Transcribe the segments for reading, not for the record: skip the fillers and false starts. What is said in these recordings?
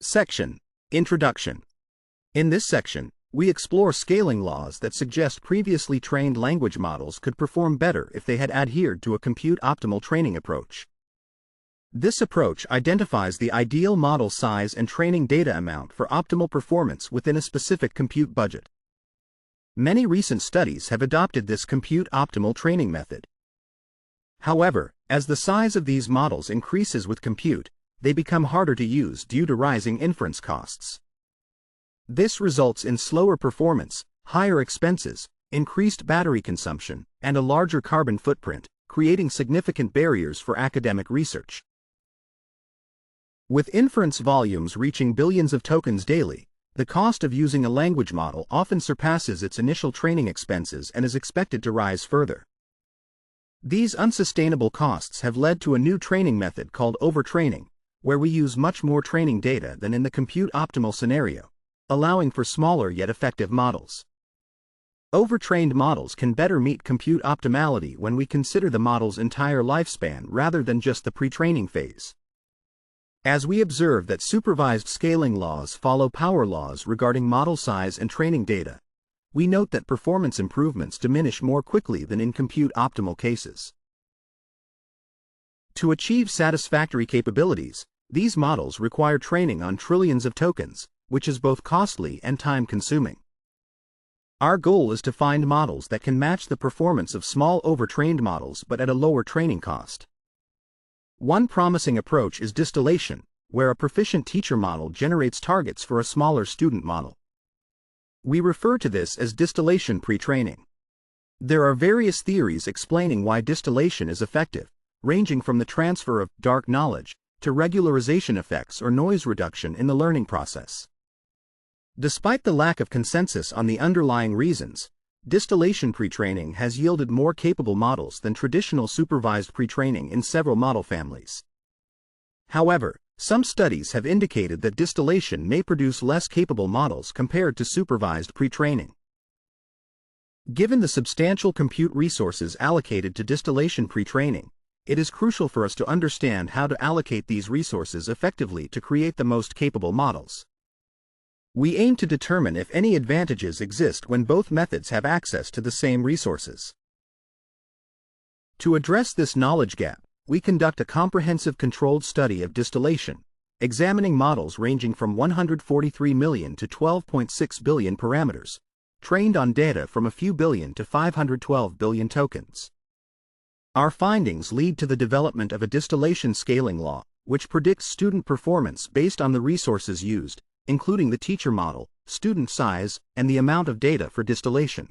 Section: Introduction. In this section, we explore scaling laws that suggest previously trained language models could perform better if they had adhered to a compute-optimal training approach. This approach identifies the ideal model size and training data amount for optimal performance within a specific compute budget. Many recent studies have adopted this compute-optimal training method. However, as the size of these models increases with compute, they become harder to use due to rising inference costs. This results in slower performance, higher expenses, increased battery consumption, and a larger carbon footprint, creating significant barriers for academic research. With inference volumes reaching billions of tokens daily, the cost of using a language model often surpasses its initial training expenses and is expected to rise further. These unsustainable costs have led to a new training method called overtraining, where we use much more training data than in the compute-optimal scenario, allowing for smaller yet effective models. Overtrained models can better meet compute optimality when we consider the model's entire lifespan rather than just the pre-training phase. As we observe that supervised scaling laws follow power laws regarding model size and training data, we note that performance improvements diminish more quickly than in compute-optimal cases. To achieve satisfactory capabilities, these models require training on trillions of tokens, which is both costly and time-consuming. Our goal is to find models that can match the performance of small overtrained models but at a lower training cost. One promising approach is distillation, where a proficient teacher model generates targets for a smaller student model. We refer to this as distillation pre-training. There are various theories explaining why distillation is effective, ranging from the transfer of dark knowledge to regularization effects or noise reduction in the learning process. Despite the lack of consensus on the underlying reasons, distillation pre-training has yielded more capable models than traditional supervised pre-training in several model families. However, some studies have indicated that distillation may produce less capable models compared to supervised pre-training. Given the substantial compute resources allocated to distillation pre-training, it is crucial for us to understand how to allocate these resources effectively to create the most capable models. We aim to determine if any advantages exist when both methods have access to the same resources. To address this knowledge gap, we conduct a comprehensive controlled study of distillation, examining models ranging from 143 million to 12.6 billion parameters, trained on data from a few billion to 512 billion tokens. Our findings lead to the development of a distillation scaling law, which predicts student performance based on the resources used, including the teacher model, student size, and the amount of data for distillation.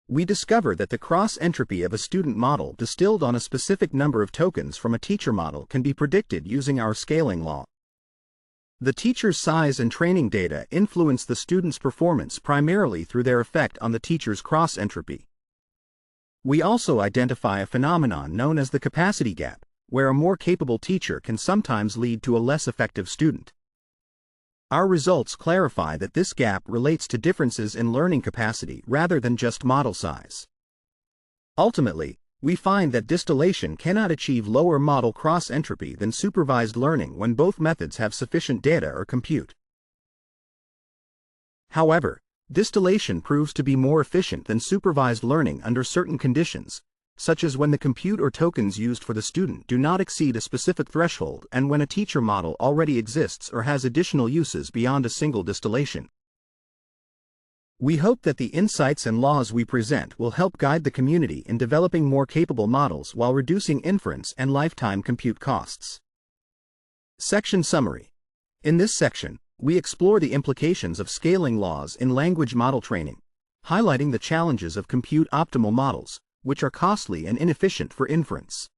We discover that the cross-entropy of a student model distilled on a specific number of tokens from a teacher model can be predicted using our scaling law. The teacher's size and training data influence the student's performance primarily through their effect on the teacher's cross-entropy. We also identify a phenomenon known as the capacity gap, where a more capable teacher can sometimes lead to a less effective student. Our results clarify that this gap relates to differences in learning capacity rather than just model size. Ultimately, we find that distillation cannot achieve lower model cross-entropy than supervised learning when both methods have sufficient data or compute. However, distillation proves to be more efficient than supervised learning under certain conditions, such as when the compute or tokens used for the student do not exceed a specific threshold and when a teacher model already exists or has additional uses beyond a single distillation. We hope that the insights and laws we present will help guide the community in developing more capable models while reducing inference and lifetime compute costs. Section Summary. In this section, we explore the implications of scaling laws in language model training, highlighting the challenges of compute-optimal models, which are costly and inefficient for inference.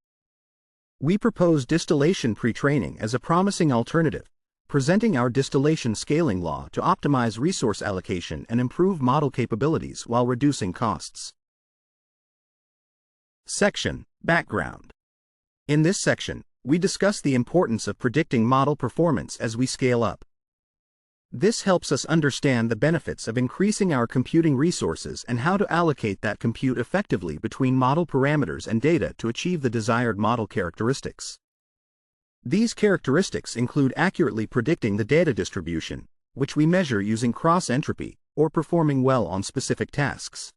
We propose distillation pre-training as a promising alternative, presenting our distillation scaling law to optimize resource allocation and improve model capabilities while reducing costs. Section: Background. In this section, we discuss the importance of predicting model performance as we scale up. This helps us understand the benefits of increasing our computing resources and how to allocate that compute effectively between model parameters and data to achieve the desired model characteristics. These characteristics include accurately predicting the data distribution, which we measure using cross-entropy, or performing well on specific tasks.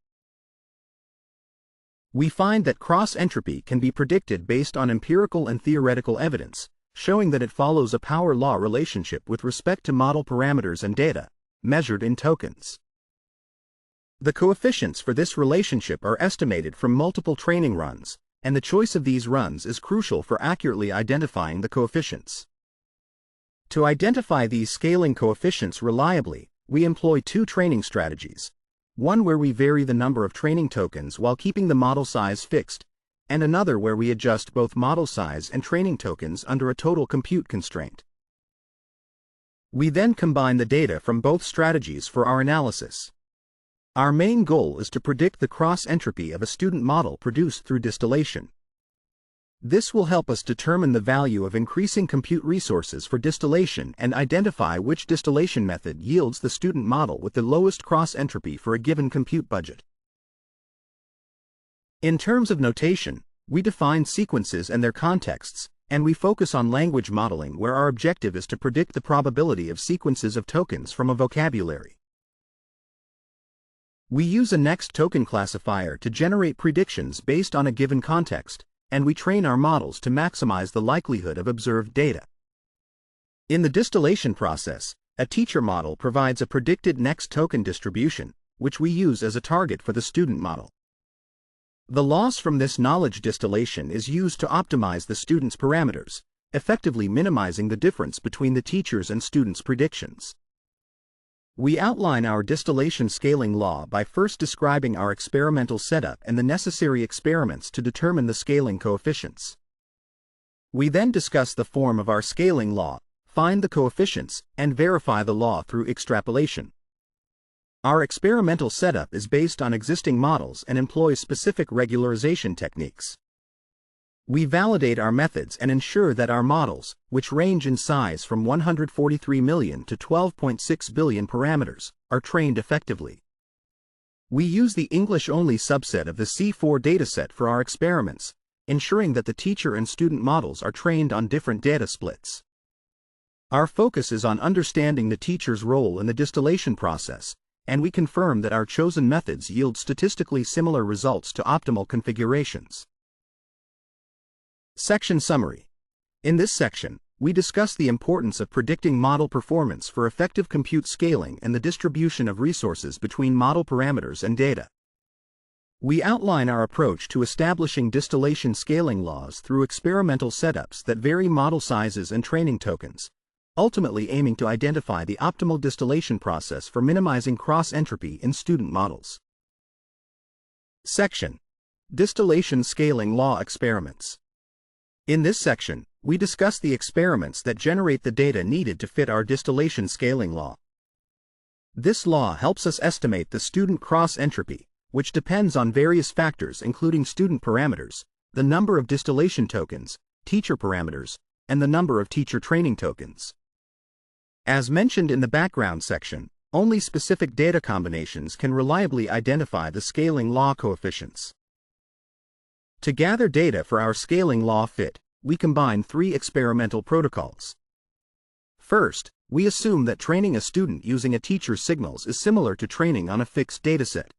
We find that cross-entropy can be predicted based on empirical and theoretical evidence, showing that it follows a power law relationship with respect to model parameters and data, measured in tokens. The coefficients for this relationship are estimated from multiple training runs, and the choice of these runs is crucial for accurately identifying the coefficients. To identify these scaling coefficients reliably, we employ two training strategies, one where we vary the number of training tokens while keeping the model size fixed, and another where we adjust both model size and training tokens under a total compute constraint. We then combine the data from both strategies for our analysis. Our main goal is to predict the cross-entropy of a student model produced through distillation. This will help us determine the value of increasing compute resources for distillation and identify which distillation method yields the student model with the lowest cross-entropy for a given compute budget. In terms of notation, we define sequences and their contexts, and we focus on language modeling where our objective is to predict the probability of sequences of tokens from a vocabulary. We use a next token classifier to generate predictions based on a given context, and we train our models to maximize the likelihood of observed data. In the distillation process, a teacher model provides a predicted next token distribution, which we use as a target for the student model. The loss from this knowledge distillation is used to optimize the student's parameters, effectively minimizing the difference between the teacher's and student's predictions. We outline our distillation scaling law by first describing our experimental setup and the necessary experiments to determine the scaling coefficients. We then discuss the form of our scaling law, find the coefficients, and verify the law through extrapolation. Our experimental setup is based on existing models and employs specific regularization techniques. We validate our methods and ensure that our models, which range in size from 143 million to 12.6 billion parameters, are trained effectively. We use the English-only subset of the C4 dataset for our experiments, ensuring that the teacher and student models are trained on different data splits. Our focus is on understanding the teacher's role in the distillation process, and we confirm that our chosen methods yield statistically similar results to optimal configurations. Section Summary. In this section, we discuss the importance of predicting model performance for effective compute scaling and the distribution of resources between model parameters and data. We outline our approach to establishing distillation scaling laws through experimental setups that vary model sizes and training tokens, ultimately aiming to identify the optimal distillation process for minimizing cross-entropy in student models. Section: Distillation Scaling Law Experiments. In this section, we discuss the experiments that generate the data needed to fit our distillation scaling law. This law helps us estimate the student cross-entropy, which depends on various factors including student parameters, the number of distillation tokens, teacher parameters, and the number of teacher training tokens. As mentioned in the background section, only specific data combinations can reliably identify the scaling law coefficients. To gather data for our scaling law fit, we combine three experimental protocols. First, we assume that training a student using a teacher's signals is similar to training on a fixed dataset.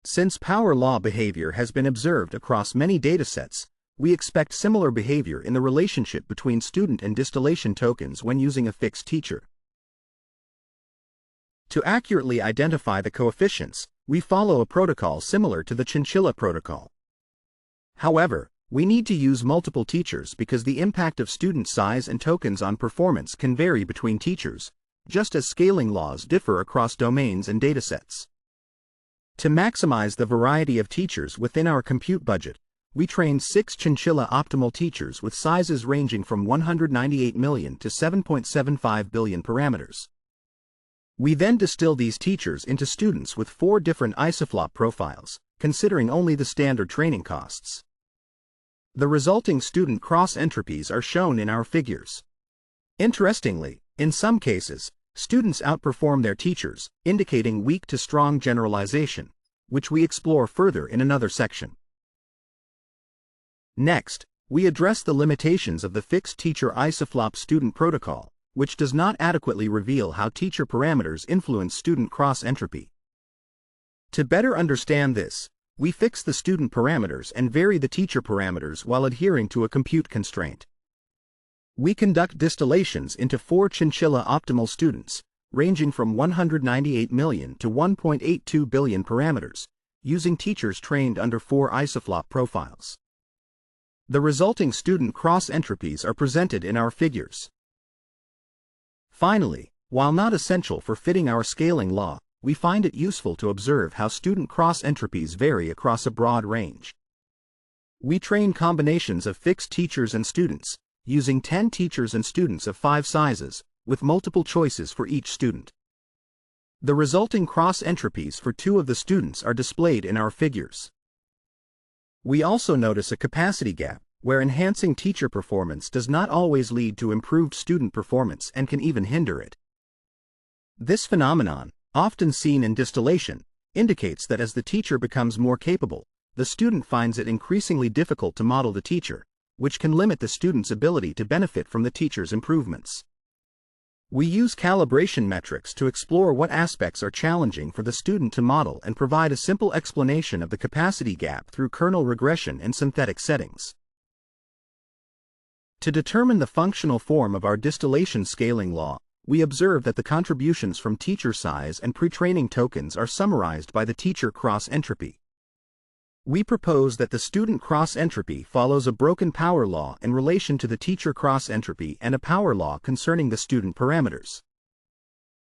Since power law behavior has been observed across many datasets, we expect similar behavior in the relationship between student and distillation tokens when using a fixed teacher. To accurately identify the coefficients, we follow a protocol similar to the chinchilla protocol. However, we need to use multiple teachers because the impact of student size and tokens on performance can vary between teachers, just as scaling laws differ across domains and datasets. To maximize the variety of teachers within our compute budget, we trained 6 chinchilla optimal teachers with sizes ranging from 198 million to 7.75 billion parameters. We then distill these teachers into students with 4 different isoflop profiles, considering only the standard training costs. The resulting student cross-entropies are shown in our figures. Interestingly, in some cases, students outperform their teachers, indicating weak to strong generalization, which we explore further in another section. Next, we address the limitations of the fixed teacher isoflop student protocol, which does not adequately reveal how teacher parameters influence student cross-entropy. To better understand this, we fix the student parameters and vary the teacher parameters while adhering to a compute constraint. We conduct distillations into 4 chinchilla optimal students, ranging from 198 million to 1.82 billion parameters, using teachers trained under 4 isoflop profiles. The resulting student cross-entropies are presented in our figures. Finally, while not essential for fitting our scaling law, we find it useful to observe how student cross-entropies vary across a broad range. We train combinations of fixed teachers and students, using 10 teachers and students of 5 sizes, with multiple choices for each student. The resulting cross-entropies for 2 of the students are displayed in our figures. We also notice a capacity gap, where enhancing teacher performance does not always lead to improved student performance and can even hinder it. This phenomenon, often seen in distillation, indicates that as the teacher becomes more capable, the student finds it increasingly difficult to model the teacher, which can limit the student's ability to benefit from the teacher's improvements. We use calibration metrics to explore what aspects are challenging for the student to model and provide a simple explanation of the capacity gap through kernel regression and synthetic settings. To determine the functional form of our distillation scaling law, we observe that the contributions from teacher size and pre-training tokens are summarized by the teacher cross-entropy. We propose that the student cross-entropy follows a broken power law in relation to the teacher cross-entropy and a power law concerning the student parameters.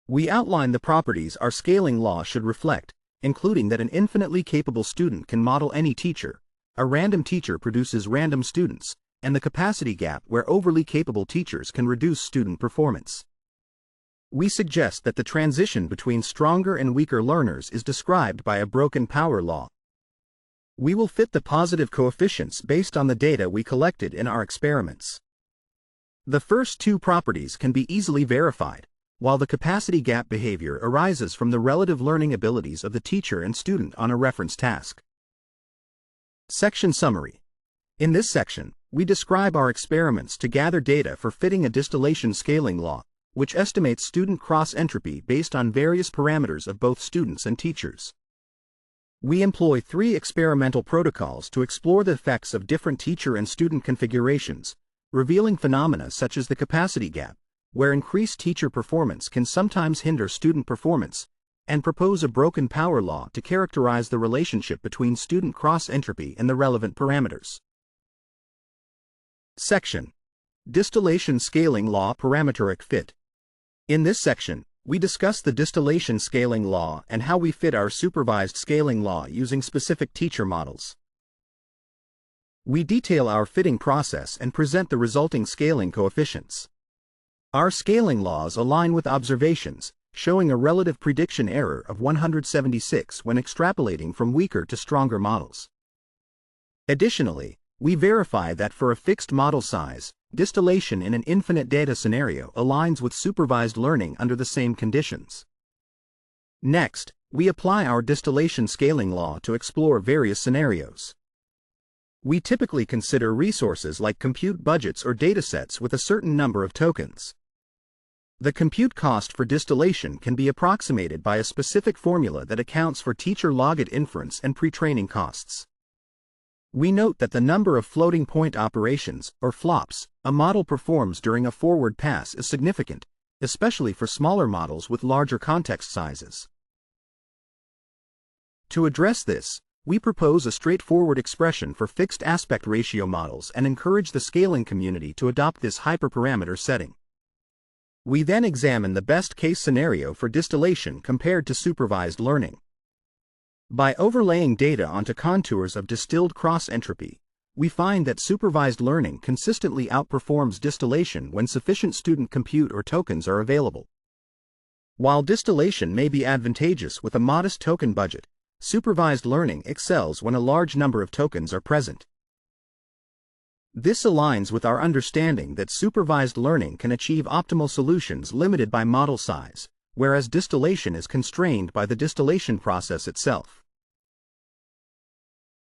We outline the properties our scaling law should reflect, including that an infinitely capable student can model any teacher, a random teacher produces random students, and the capacity gap where overly capable teachers can reduce student performance. We suggest that the transition between stronger and weaker learners is described by a broken power law. We will fit the positive coefficients based on the data we collected in our experiments. The first 2 properties can be easily verified, while the capacity gap behavior arises from the relative learning abilities of the teacher and student on a reference task. Section Summary. In this section, we describe our experiments to gather data for fitting a distillation scaling law, which estimates student cross-entropy based on various parameters of both students and teachers. We employ 3 experimental protocols to explore the effects of different teacher and student configurations, revealing phenomena such as the capacity gap, where increased teacher performance can sometimes hinder student performance, and propose a broken power law to characterize the relationship between student cross-entropy and the relevant parameters. Section: Distillation Scaling Law Parametric Fit. In this section, we discuss the distillation scaling law and how we fit our supervised scaling law using specific teacher models. We detail our fitting process and present the resulting scaling coefficients. Our scaling laws align with observations, showing a relative prediction error of 176 when extrapolating from weaker to stronger models. Additionally, we verify that for a fixed model size, distillation in an infinite data scenario aligns with supervised learning under the same conditions. Next, we apply our distillation scaling law to explore various scenarios. We typically consider resources like compute budgets or datasets with a certain number of tokens. The compute cost for distillation can be approximated by a specific formula that accounts for teacher logit inference and pre-training costs. We note that the number of floating point operations, or flops, a model performs during a forward pass is significant, especially for smaller models with larger context sizes. To address this, we propose a straightforward expression for fixed aspect ratio models and encourage the scaling community to adopt this hyperparameter setting. We then examine the best-case scenario for distillation compared to supervised learning. By overlaying data onto contours of distilled cross-entropy, we find that supervised learning consistently outperforms distillation when sufficient student compute or tokens are available. While distillation may be advantageous with a modest token budget, supervised learning excels when a large number of tokens are present. This aligns with our understanding that supervised learning can achieve optimal solutions limited by model size, whereas distillation is constrained by the distillation process itself.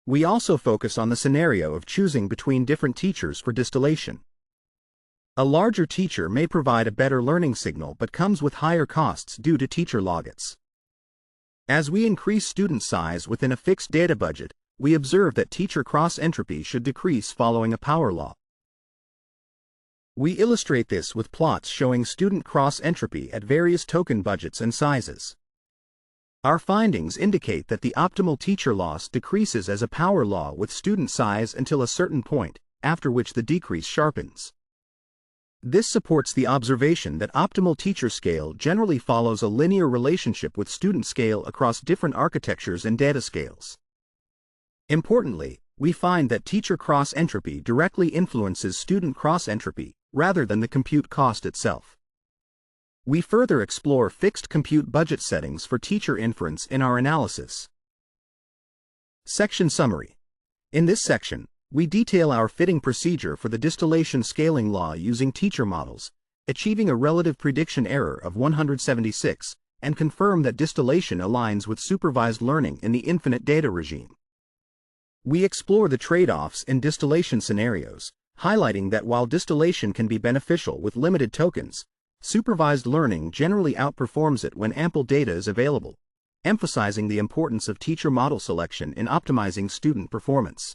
We also focus on the scenario of choosing between different teachers for distillation. A larger teacher may provide a better learning signal but comes with higher costs due to teacher logits. As we increase student size within a fixed data budget, we observe that teacher cross-entropy should decrease following a power law. We illustrate this with plots showing student cross-entropy at various token budgets and sizes. Our findings indicate that the optimal teacher loss decreases as a power law with student size until a certain point, after which the decrease sharpens. This supports the observation that optimal teacher scale generally follows a linear relationship with student scale across different architectures and data scales. Importantly, we find that teacher cross-entropy directly influences student cross-entropy rather than the compute cost itself. We further explore fixed compute budget settings for teacher inference in our analysis. Section Summary. In this section, we detail our fitting procedure for the distillation scaling law using teacher models, achieving a relative prediction error of 176, and confirm that distillation aligns with supervised learning in the infinite data regime. We explore the trade-offs in distillation scenarios, highlighting that while distillation can be beneficial with limited tokens, supervised learning generally outperforms it when ample data is available, emphasizing the importance of teacher model selection in optimizing student performance.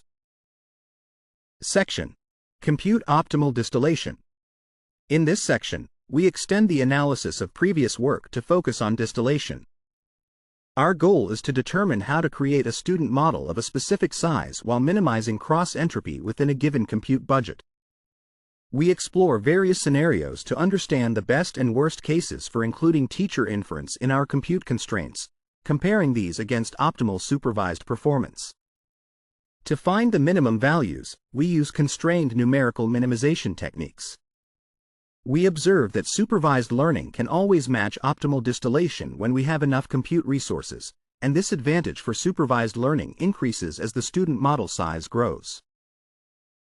Section: Compute Optimal Distillation. In this section, we extend the analysis of previous work to focus on distillation. Our goal is to determine how to create a student model of a specific size while minimizing cross-entropy within a given compute budget. We explore various scenarios to understand the best and worst cases for including teacher inference in our compute constraints, comparing these against optimal supervised performance. To find the minimum values, we use constrained numerical minimization techniques. We observe that supervised learning can always match optimal distillation when we have enough compute resources, and this advantage for supervised learning increases as the student model size grows.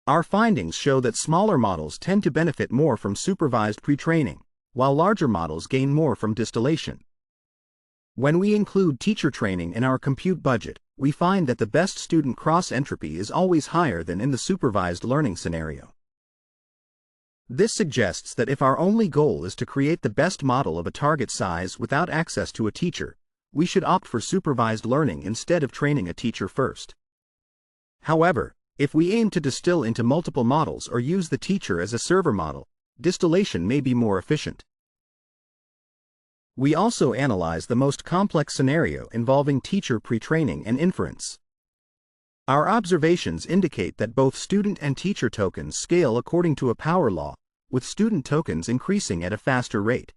Our findings show that smaller models tend to benefit more from supervised pre-training, while larger models gain more from distillation. When we include teacher training in our compute budget, we find that the best student cross-entropy is always higher than in the supervised learning scenario. This suggests that if our only goal is to create the best model of a target size without access to a teacher, we should opt for supervised learning instead of training a teacher first. However, if we aim to distill into multiple models or use the teacher as a server model, distillation may be more efficient. We also analyze the most complex scenario involving teacher pre-training and inference. Our observations indicate that both student and teacher tokens scale according to a power law, with student tokens increasing at a faster rate.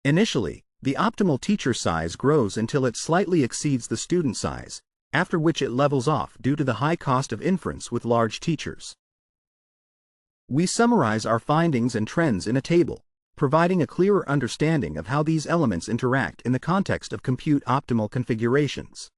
Initially, the optimal teacher size grows until it slightly exceeds the student size, after which it levels off due to the high cost of inference with large teachers. We summarize our findings and trends in a table, providing a clearer understanding of how these elements interact in the context of compute optimal configurations.